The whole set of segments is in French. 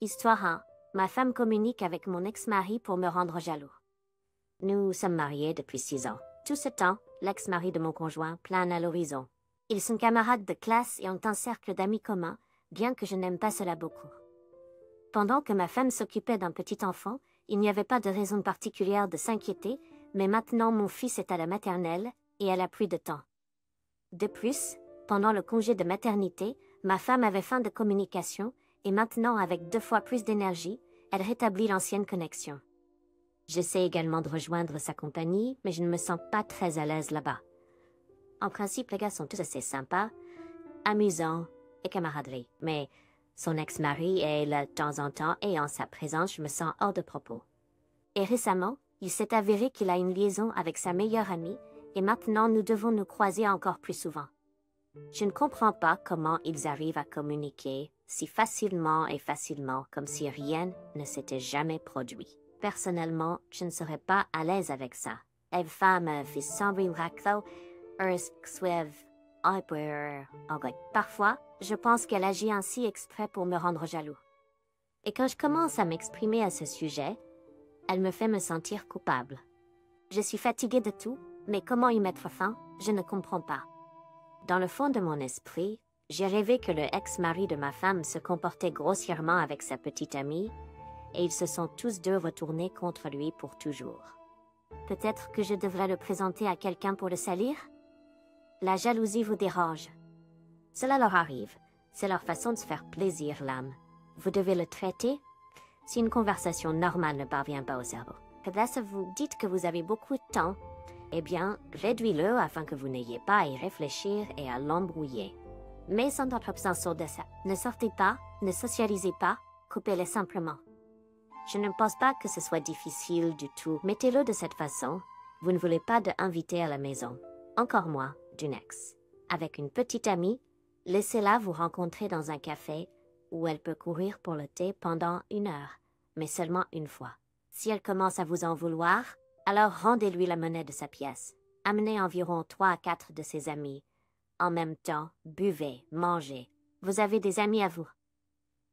Histoire 1. Ma femme communique avec mon ex-mari pour me rendre jaloux. Nous sommes mariés depuis 6 ans. Tout ce temps, l'ex-mari de mon conjoint plane à l'horizon. Ils sont camarades de classe et ont un cercle d'amis communs, bien que je n'aime pas cela beaucoup. Pendant que ma femme s'occupait d'un petit enfant, il n'y avait pas de raison particulière de s'inquiéter, mais maintenant mon fils est à la maternelle et elle a plus de temps. De plus, pendant le congé de maternité, ma femme avait faim de communication et maintenant, avec 2 fois plus d'énergie, elle rétablit l'ancienne connexion. J'essaie également de rejoindre sa compagnie, mais je ne me sens pas très à l'aise là-bas. En principe, les gars sont tous assez sympas, amusants et camaraderies, mais son ex-mari est là de temps en temps et en sa présence, je me sens hors de propos. Et récemment, il s'est avéré qu'il a une liaison avec sa meilleure amie et maintenant nous devons nous croiser encore plus souvent. Je ne comprends pas comment ils arrivent à communiquer si facilement comme si rien ne s'était jamais produit. Personnellement, je ne serais pas à l'aise avec ça. Parfois, je pense qu'elle agit ainsi exprès pour me rendre jaloux. Et quand je commence à m'exprimer à ce sujet, elle me fait me sentir coupable. Je suis fatiguée de tout, mais comment y mettre fin, je ne comprends pas. Dans le fond de mon esprit, j'ai rêvé que le ex-mari de ma femme se comportait grossièrement avec sa petite amie, et ils se sont tous deux retournés contre lui pour toujours. Peut-être que je devrais le présenter à quelqu'un pour le salir? La jalousie vous dérange. Cela leur arrive. C'est leur façon de se faire plaisir, l'âme. Vous devez le traiter si une conversation normale ne parvient pas au cerveau. Peut-être vous dites que vous avez beaucoup de temps. Eh bien, réduis-le afin que vous n'ayez pas à y réfléchir et à l'embrouiller. Mais sans notre absence de ça. Ne sortez pas, ne socialisez pas, coupez-les simplement. Je ne pense pas que ce soit difficile du tout. Mettez-le de cette façon. Vous ne voulez pas d'invité à la maison. Encore moins d'une ex. Avec une petite amie, laissez-la vous rencontrer dans un café où elle peut courir pour le thé pendant 1 heure, mais seulement une fois. Si elle commence à vous en vouloir, alors rendez-lui la monnaie de sa pièce. Amenez environ 3 à 4 de ses amis. En même temps, buvez, mangez. Vous avez des amis à vous.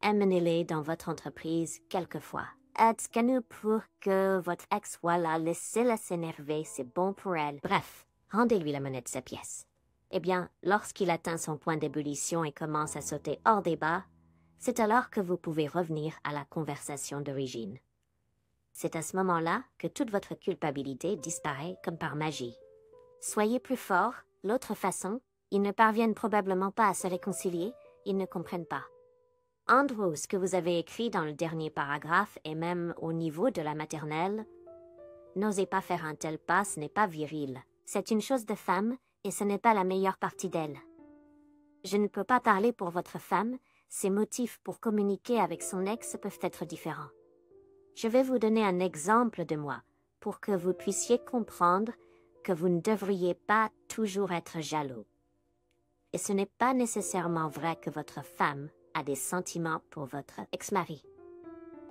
Amenez-les dans votre entreprise quelquefois. Aidez-nous pour que votre ex soit là, laissez-la s'énerver, c'est bon pour elle. Bref, rendez-lui la monnaie de sa pièce. Eh bien, lorsqu'il atteint son point d'ébullition et commence à sauter hors débat, c'est alors que vous pouvez revenir à la conversation d'origine. C'est à ce moment-là que toute votre culpabilité disparaît comme par magie. Soyez plus fort, l'autre façon, ils ne parviennent probablement pas à se réconcilier, ils ne comprennent pas. Andrew, ce que vous avez écrit dans le dernier paragraphe et même au niveau de la maternelle, n'osez pas faire un tel pas, ce n'est pas viril. C'est une chose de femme et ce n'est pas la meilleure partie d'elle. Je ne peux pas parler pour votre femme, ses motifs pour communiquer avec son ex peuvent être différents. Je vais vous donner un exemple de moi pour que vous puissiez comprendre que vous ne devriez pas toujours être jaloux. Et ce n'est pas nécessairement vrai que votre femme a des sentiments pour votre ex-mari.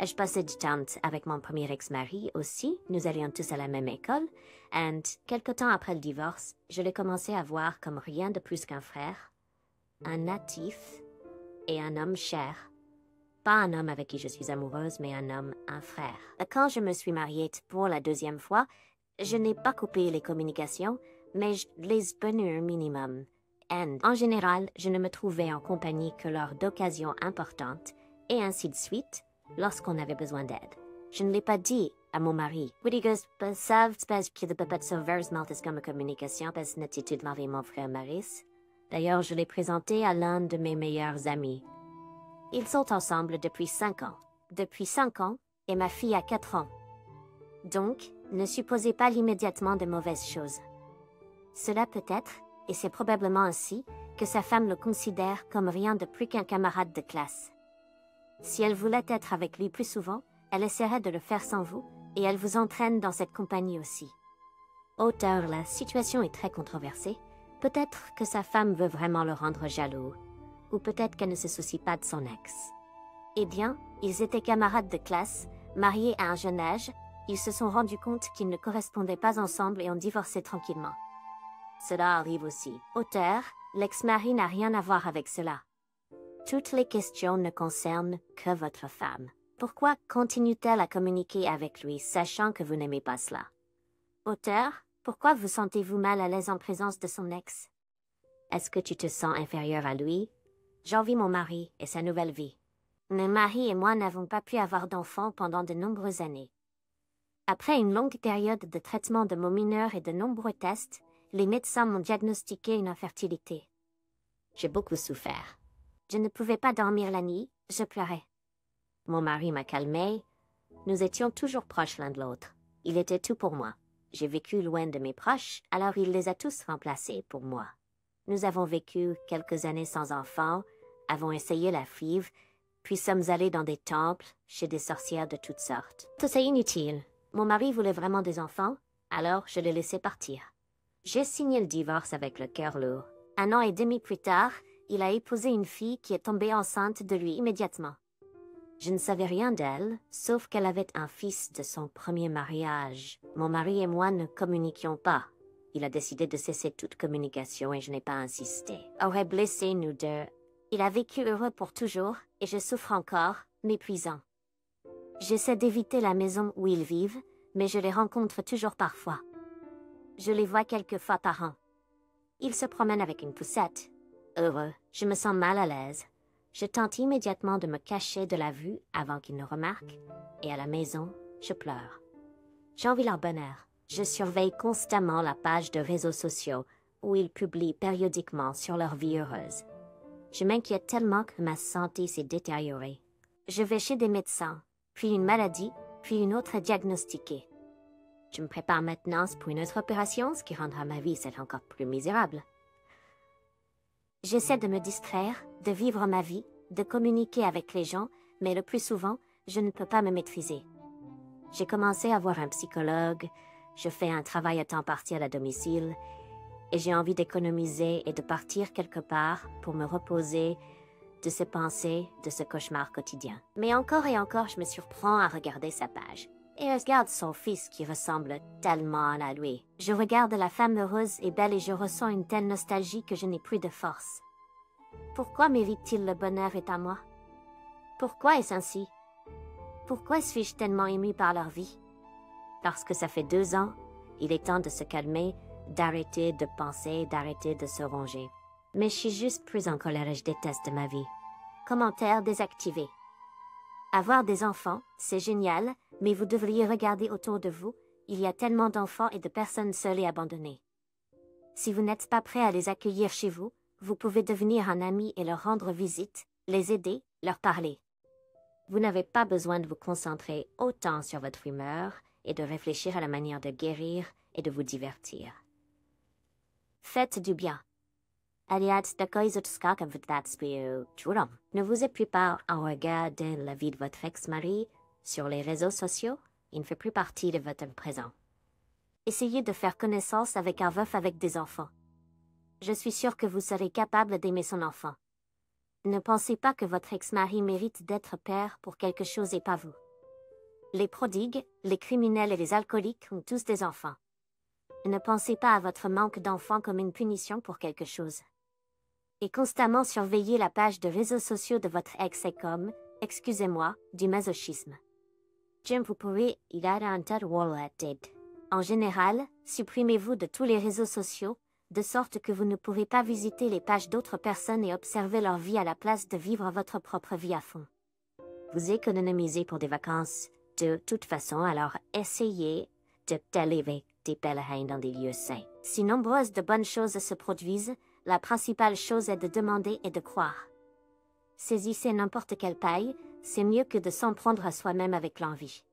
Je passais du temps avec mon premier ex-mari aussi, nous allions tous à la même école, et quelque temps après le divorce, je l'ai commencé à voir comme rien de plus qu'un frère, un natif et un homme cher. Pas un homme avec qui je suis amoureuse, mais un frère. Quand je me suis mariée pour la 2e fois, je n'ai pas coupé les communications, mais je les tenais un minimum. Et en général, je ne me trouvais en compagnie que lors d'occasions importantes, et ainsi de suite, lorsqu'on avait besoin d'aide. Je ne l'ai pas dit à mon mari. Comme communication, parce que l'attitude m'avait mon frère Maris. D'ailleurs, je l'ai présenté à l'un de mes meilleurs amis. Ils sont ensemble depuis 5 ans. Depuis 5 ans, et ma fille a 4 ans. Donc, ne supposez pas immédiatement de mauvaises choses. Cela peut être, et c'est probablement ainsi, que sa femme le considère comme rien de plus qu'un camarade de classe. Si elle voulait être avec lui plus souvent, elle essaierait de le faire sans vous, et elle vous entraîne dans cette compagnie aussi. Auteur, la situation est très controversée. Peut-être que sa femme veut vraiment le rendre jaloux, ou peut-être qu'elle ne se soucie pas de son ex. Eh bien, ils étaient camarades de classe, mariés à un jeune âge, ils se sont rendus compte qu'ils ne correspondaient pas ensemble et ont divorcé tranquillement. Cela arrive aussi. Auteur, l'ex-mari n'a rien à voir avec cela. Toutes les questions ne concernent que votre femme. Pourquoi continue-t-elle à communiquer avec lui, sachant que vous n'aimez pas cela? Auteur, pourquoi vous sentez-vous mal à l'aise en présence de son ex? Est-ce que tu te sens inférieur à lui? J'envie mon mari et sa nouvelle vie. Mon mari et moi n'avons pas pu avoir d'enfants pendant de nombreuses années. Après une longue période de traitement de mots mineurs et de nombreux tests, les médecins m'ont diagnostiqué une infertilité. J'ai beaucoup souffert. Je ne pouvais pas dormir la nuit, je pleurais. Mon mari m'a calmée. Nous étions toujours proches l'un de l'autre. Il était tout pour moi. J'ai vécu loin de mes proches, alors il les a tous remplacés pour moi. Nous avons vécu quelques années sans enfants, avons essayé la FIV, puis sommes allés dans des temples, chez des sorcières de toutes sortes. Tout c'est inutile. Mon mari voulait vraiment des enfants, alors je l'ai laissé partir. J'ai signé le divorce avec le cœur lourd. 1 an et demi plus tard, il a épousé une fille qui est tombée enceinte de lui immédiatement. Je ne savais rien d'elle, sauf qu'elle avait un fils de son premier mariage. Mon mari et moi ne communiquions pas. Il a décidé de cesser toute communication et je n'ai pas insisté. Aurait blessé nous deux. Il a vécu heureux pour toujours et je souffre encore, m'épuisant. J'essaie d'éviter la maison où ils vivent, mais je les rencontre toujours parfois. Je les vois quelques fois par an. Ils se promènent avec une poussette. Heureux, je me sens mal à l'aise. Je tente immédiatement de me cacher de la vue avant qu'ils ne remarquent, et à la maison, je pleure. J'envie leur bonheur. Je surveille constamment la page de réseaux sociaux où ils publient périodiquement sur leur vie heureuse. Je m'inquiète tellement que ma santé s'est détériorée. Je vais chez des médecins, puis une maladie, puis une autre diagnostiquée. Je me prépare maintenant pour une autre opération, ce qui rendra ma vie celle encore plus misérable. J'essaie de me distraire, de vivre ma vie, de communiquer avec les gens, mais le plus souvent, je ne peux pas me maîtriser. J'ai commencé à voir un psychologue, je fais un travail à temps partiel à domicile, et j'ai envie d'économiser et de partir quelque part pour me reposer de ces pensées, de ce cauchemar quotidien. Mais encore et encore, je me surprends à regarder sa page. Et je regarde son fils qui ressemble tellement à lui. Je regarde la femme heureuse et belle et je ressens une telle nostalgie que je n'ai plus de force. Pourquoi mérite-t-il le bonheur est à moi? Pourquoi est-ce ainsi? Pourquoi suis-je tellement émue par leur vie? Parce que ça fait 2 ans, il est temps de se calmer, d'arrêter de penser, d'arrêter de se ronger. Mais je suis juste plus en colère et je déteste ma vie. Commentaire désactivé. Avoir des enfants, c'est génial, mais vous devriez regarder autour de vous, il y a tellement d'enfants et de personnes seules et abandonnées. Si vous n'êtes pas prêt à les accueillir chez vous, vous pouvez devenir un ami et leur rendre visite, les aider, leur parler. Vous n'avez pas besoin de vous concentrer autant sur votre humeur et de réfléchir à la manière de guérir et de vous divertir. Faites du bien. Ne vous êtes plus pas en regard de la vie de votre ex-mari sur les réseaux sociaux, il ne fait plus partie de votre présent. Essayez de faire connaissance avec un veuf avec des enfants. Je suis sûre que vous serez capable d'aimer son enfant. Ne pensez pas que votre ex-mari mérite d'être père pour quelque chose et pas vous. Les prodigues, les criminels et les alcooliques ont tous des enfants. Ne pensez pas à votre manque d'enfants comme une punition pour quelque chose. Et constamment surveiller la page de réseaux sociaux de votre ex est comme, excusez-moi, du masochisme. Jim, vous pourrez y aller un tas de wallet. En général, supprimez-vous de tous les réseaux sociaux, de sorte que vous ne pourrez pas visiter les pages d'autres personnes et observer leur vie à la place de vivre votre propre vie à fond. Vous économisez pour des vacances de toute façon, alors essayez de t'élever des pèlerins dans des lieux saints. Si nombreuses de bonnes choses se produisent, la principale chose est de demander et de croire. Saisissez n'importe quelle paille, c'est mieux que de s'en prendre à soi-même avec l'envie.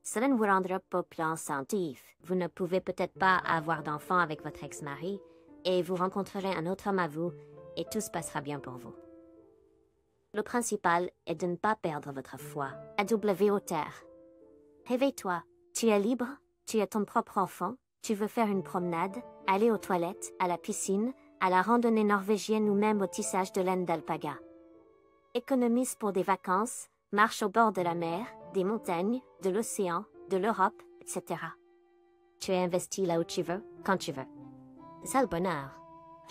Cela ne vous rendra pas plus incentif. Vous ne pouvez peut-être pas avoir d'enfant avec votre ex-mari, et vous rencontrerez un autre homme à vous, et tout se passera bien pour vous. Le principal est de ne pas perdre votre foi. A.W. Auteur. Réveille-toi. Tu es libre, tu es ton propre enfant, tu veux faire une promenade, aller aux toilettes, à la piscine, à la randonnée norvégienne ou même au tissage de laine d'alpaga. Économise pour des vacances, marche au bord de la mer, des montagnes, de l'océan, de l'Europe, etc. Tu es investi là où tu veux, quand tu veux. C'est ça le bonheur.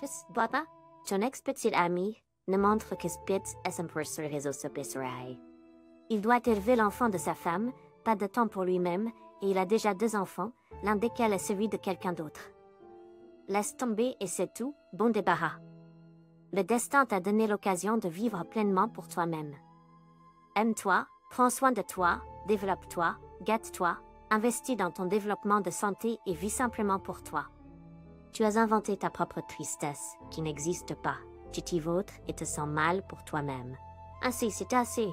Juste, bois pas. Ton ex-petite amie, ne montre que Spitz est un peu sur les réseaux sociaux. Il doit élever l'enfant de sa femme, pas de temps pour lui-même, et il a déjà 2 enfants, l'un desquels est celui de quelqu'un d'autre. Laisse tomber et c'est tout, bon débarras. Le destin t'a donné l'occasion de vivre pleinement pour toi-même. Aime-toi, prends soin de toi, développe-toi, gâte-toi, investis dans ton développement de santé et vis simplement pour toi. Tu as inventé ta propre tristesse, qui n'existe pas. Tu t'y vautres et te sens mal pour toi-même. Ainsi, c'est assez.